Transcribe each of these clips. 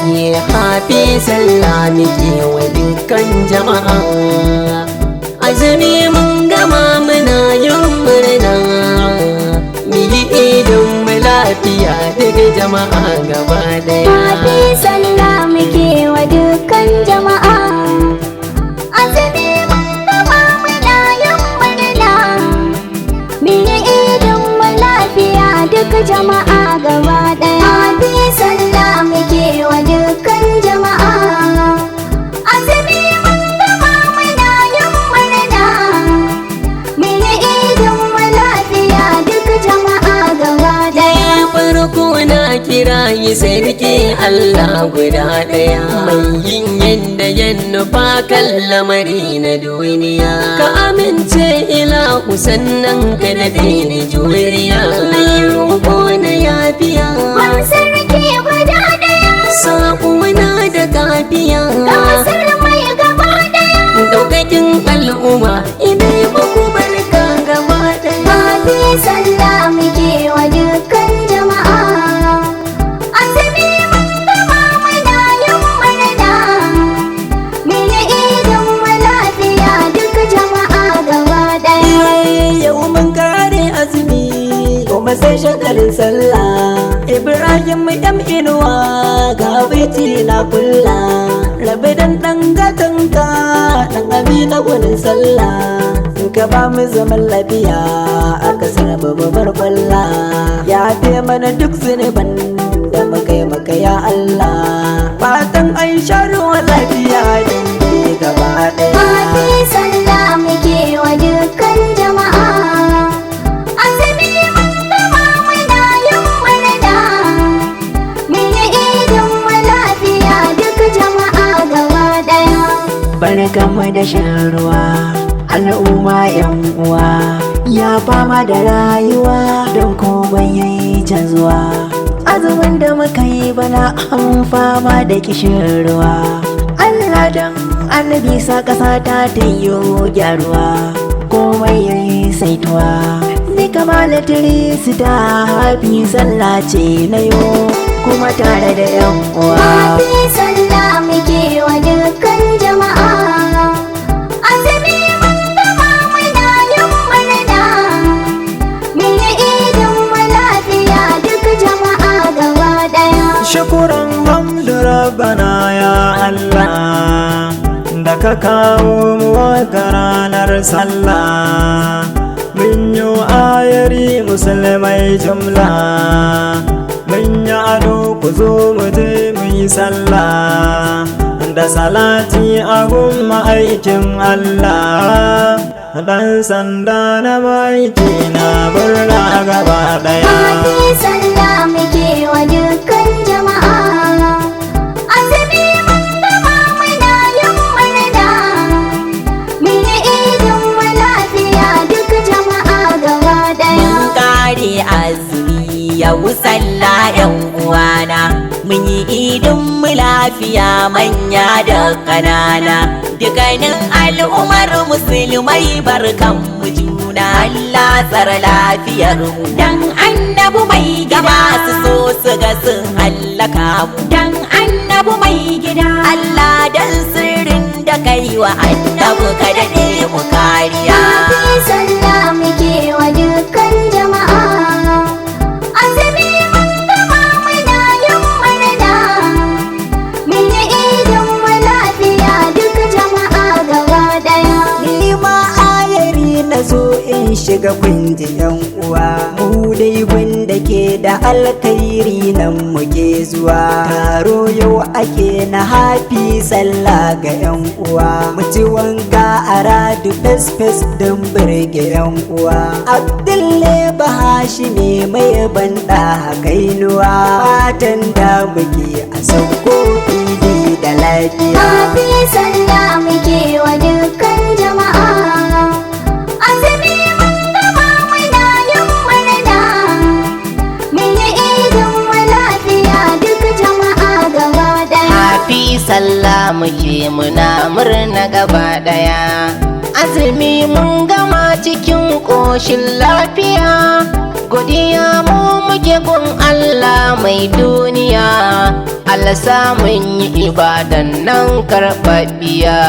Happy Sallah muke wa dukkan jama'a. Azumi mun gama muna yin murna, mu yi idin mu lafiya daga jama'a gaba daya. Happy Sallah muke wa dukkan jama'a. Azumi mun gama muna yin murna, mu yi idin mu lafiya duka jama'a gaba daya. Happy Sallah muke wa dukkan jama'a. Azumi mun gama muna yin murna, mu yi idin mu lafiya duka jama'a gaba daya. Farko na kira yi sarki Allah guda ɗaya, mai yin yadda ya nufa kan lamari na duniya. Ka amince ilahu sannan ka daɗe ni juriya, mai roƙo na yafiya. Ban sarki guda ɗaya, saƙona da kafiya, gasar mai gaba ɗaya. ɗaukakin al'umma ina yi muku barka gaba ɗaya. Happy Sallah muke wa dukkan jama'a. Azumi mun gama muna yin murna, mu yi idin mu lafiya duka jama'a gaba ɗaya. Yau mun kare azumi kuma sai shagalin sallah. Ibrahim ɗan inuwa ga baiti na kulla, rabe dan ɗan gatanka ɗan amina gwanin sallah. Ka ba mu zaman lafiya a kasar babbar kwalla, ya fi mana duk zunuban da muka yi maka ya Allah. Fatan an sha ruwan lafiya don ne gaba ɗaya. Happy Sallah muke wa dukkan jama'a. Azumi mun gama muna yin murna, mu yi idin mu lafiya duka jama'a gaba ɗaya. Barkanmu da shan ruwa al'umma yan uwa, ya fama da rayuwa don komai yayi canzuwa. Azumin da muka yi bana an fama da kishin ruwa, Allah dan annabi sa ƙasa ta tayyo gyaruwa, komai yayi saituwa. Ni kamala tirisita Happy Sallah ce na yo, kuma tare da yan uwa. Happy Sallah muke wa dukkan jama'a. Azumi mun gama muna yin murna, mu yi idin mu lafiya duka jama'a gaba ɗaya. Shukuran hamdu rabbana ya Allah, da ka kawo mu wata ranar sallah. Mun yi ayari musulmai jumla, mun yi ado ku zo mu je mu yi sallah, da salati a gun ma'aikin Allah. Dan sanda na maiki na birna gaba daya. Happy Sallah muke wa dukkan jama'a. Azumi mun gama muna yin murna, mu yi idin mu lafiya duka jama'a gaba ɗaya. Mun kare azumi yau sallah yan uwana, mun yi idin mu lafiya manya da ƙanana. Dukkanin al'ummar musulmai barkan mu juna, Allah tsara lafiyar mu. Dan annabu mai gida su so su ga sun hallaka mu. Dan annabu mai gida Allah dan sirrin da kai wa annabu ka daɗe mu kariya. Happy Sallah muke wa dukkan jama'a. Azumi mun gama muna yin murna, mu yi idin mu lafiya duka jama'a gaba ɗaya. Ni ma ayari na so in shiga kunji yan uwa, mu dai wanda ke da alkhairi nan muke zuwa. Taro yau ake na Happy Sallah ga yan uwa, mu ci wanga a radu fes don birge yan uwa. Abdulle Bahashi ne mai banda kainuwa, fatan da muke a sauko idi da lafiya. Happy Sallah muke wa dukkan jama'a. Azumi mun gama muna yin murna, mu yi idin mu lafiya duka jama'a gaba ɗaya. Happy Sallah muke muna murna gaba daya. Azumi mun gama cikin ƙoshin lafiya, godiya mu muke gun Allah mai duniya. Allah samun yi ibadan nan karɓaɓɓiya.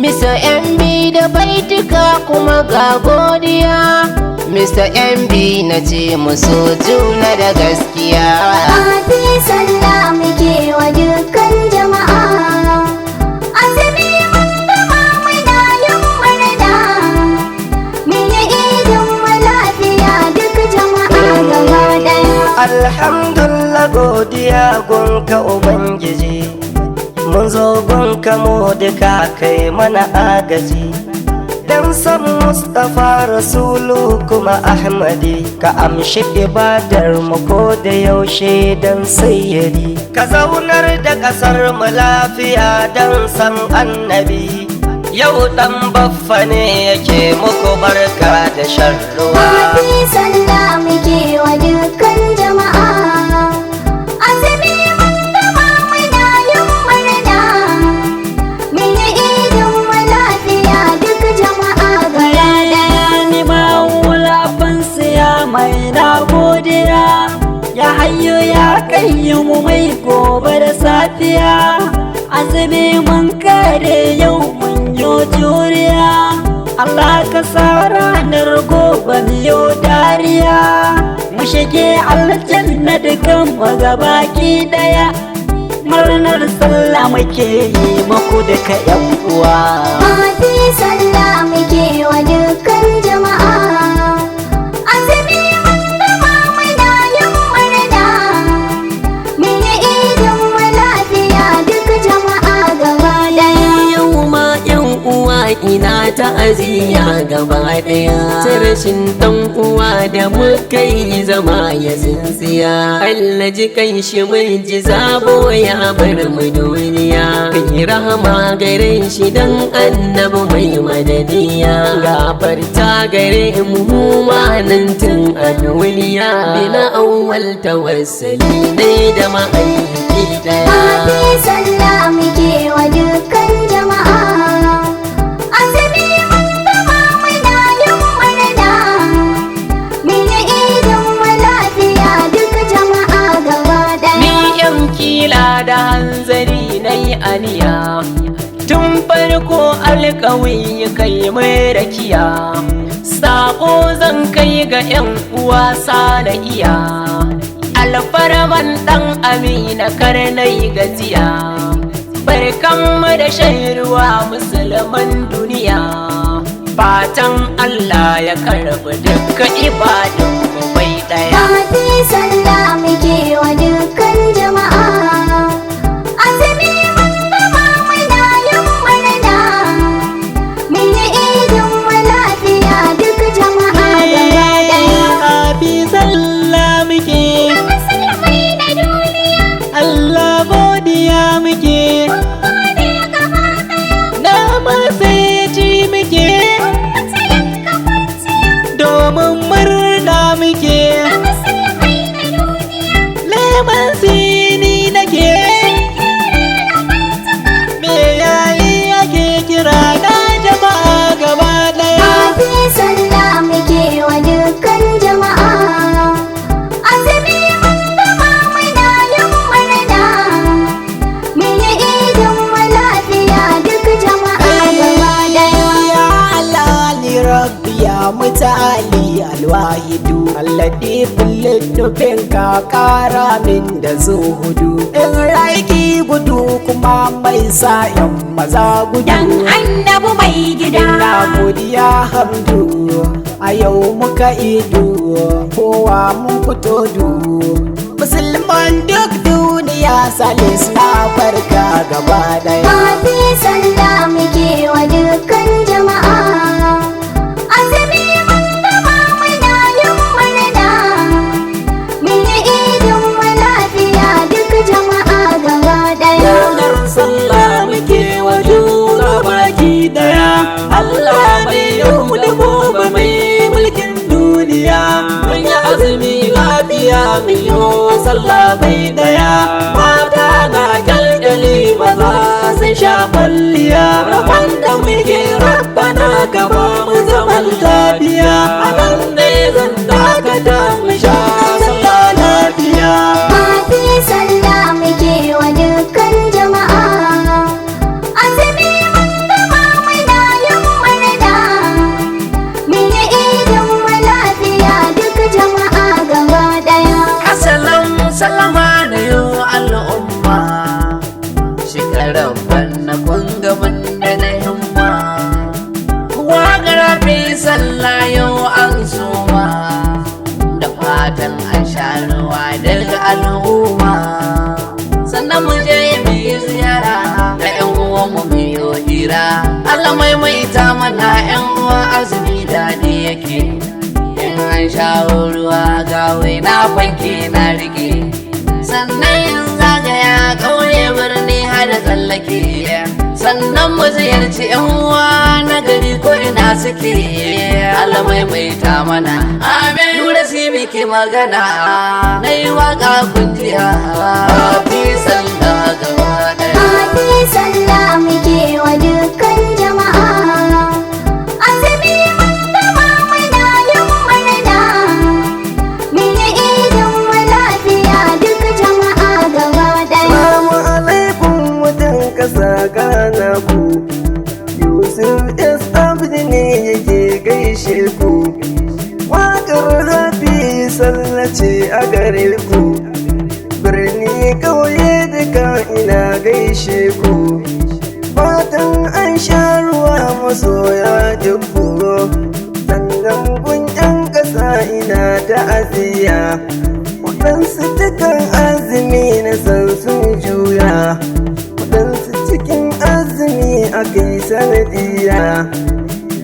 Mr. MB da baituka kuma ga godiya. Mr. MB na ce musu juna da gaskiya. Happy Sallah muke wa dukkan jama'a. Azumi mun gama muna yin murna. Mun yi idin mu lafiya duk jama'a gaba ɗaya. Alhamdulillah godiya gunka Ubangiji, mun zo gunka mu duka kai mana agaji. Dan san Mustapha Rasulu kuma Ahmadi, ka amshi ibadar mu ko da yaushe dan sayyadi. Ka zaunar da ƙasar mu lafiya dan san annabi. Yau dan baffa ne yake muku barka da shan ruwa. Happy Sallah muke wa dukkan jama'a. Azumi mun gama muna yin murna. Mun yi idin mu lafiya duk jama'a gaba ɗaya. Ni ma wulafan siya mai na godiya, ya hayyo ya mu mai gobe da safiya. Azumi mun kare yau mun yo juriya, Allah ka sa ranar gobe miyo dariya. Mu shige aljanna dukan mu gabaki daya. Murnar sallah muke yi muku duka yan uwa. Happy Sallah muke wa dukkan jama'a. Azumi mun gama muna yin murna. Mun yi idin mu lafiya duk jama'a gaba ɗaya. Yau ma yan uwa ina ta'aziyya gaba ɗaya. Ta rashin ɗan uwa da muka yi zama ya tsintsiya. Allah ji kan shi mai ji zabo ya bar mu duniya. Kai rahama gare shi dan annabi mai madaniya. Gafarta gare mu ma nan tun a duniya. Bina awwal tawassali ne da ma'aiki daya. Happy Sallah muke wa dukkan jama'a. Azumi mun gama muna yin murna. Mun yi idin mu lafiya duk jama'a gaba Ni ɗaya. yan kila da hanzari na yi aniya. Tun farko alƙawi kai mai rakiya. Sako zan kai ga yan uwa na iya. Alfarman ɗan Amina karnai gajiya. Barkan mu da shan ruwa musulman duniya. Fatan Allah ya karɓi duka ibadun mu bai ɗaya. Happy Sallah muke wa dukkan jama'a. Azumi mun gama muna yin murna. Mun yi idin mu lafiya duk jama'a gaba ɗaya. Happy Sallah muke, Musulmai na duniya. Allah godiya muke, na masaici muke, domin murna muke. Leman sini nake, me yayi ake kira na jama'a gaba ɗaya. Happy Sallah muke wa dukkan jama'a. Azumi mun gama muna yin murna. Mun yi idin mu lafiya duk jama'a gaba ɗaya. Ya halali rabbi ya mutali alwahidu, alladhi kullum nufin ka kara min da zuhudu. In raiki gudu kuma mai sa yan maza gudu. Dan annabi mai gida. Ina godiya hamdu, a yau muka ido, kowa mun fito du. Musulman duk duniya salis na farka gaba daya. Happy Sallah muke wa dukkan jama'a. Azumi mun gama muna yin murna. Mun yi idin mu lafiya duk jama'a gaba ɗaya. Ranar sallah muke wa juna baki daya. Allah mai yau da gobe mai mulkin duniya. Mun yi azumi lafiya mun yi sallah bai daya. Mata na kyalkyali maza sun sha kwalliya. Rabon da muke rabbana gaba mu zaman lafiya. A nan dai zan dakata mu sha sallah lafiya. Happy Sallah muke wa tsira. Allah maimaita mana 'yan uwa, azumi daɗi yake. In an shawo ruwa ga waina fanke na rike, sannan yin zagaya ƙauye birni har da tsallake, sannan mu ziyarci 'yan uwa na gari ko ina suke. Allah maimaita mana, amin. Nura si muke magana, na yi waƙa kunjiya. Happy Sallah gaba ɗaya. Happy Sallah muke wa dukkan jama'a. Azumi mun gama muna yin murna, mun yi idin mu lafiya duk jama'a gaba ɗaya. Assalamu alaikum mutan kasa gana ku, Yusuf S. Abdi ne yake gaishe ku. Wakar Happy Sallah ce a gare ku, birni kauye duka ina gaishe ku. Fatan an sha ruwa masoya dukku, sannan kun 'yan ƙasa ina ta'aziyya. Waɗansu dukan azumi na san sun juya, waɗansu cikin azumi akai sanadiyya.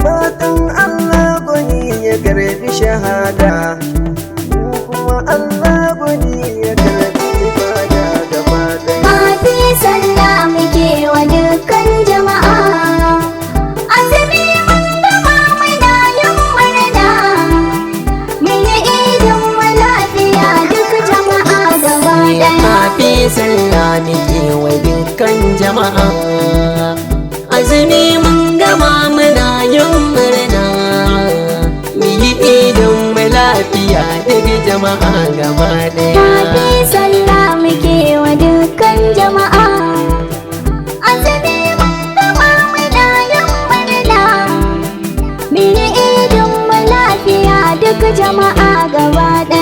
Fatan Allah gwani ya karbi shahada, kuma Allah gwani ya karbi ibada gaba ɗaya. Happy Sallah muke wa dukkan jama'a. Azumi mun gama muna yin murna, mun yi idin mu lafiya duk jama'a gaba ɗaya. Happy Sallah muke wa dukkan jama'a. Azumi mun gama muna yin murna, mu yi idin mu lafiya duk jama'a gaba ɗaya. Happy Sallah muke wa dukkan jama'a. Azumi mun gama muna yin murna, mun yi idin mu lafiya duk jama'a gaba ɗaya.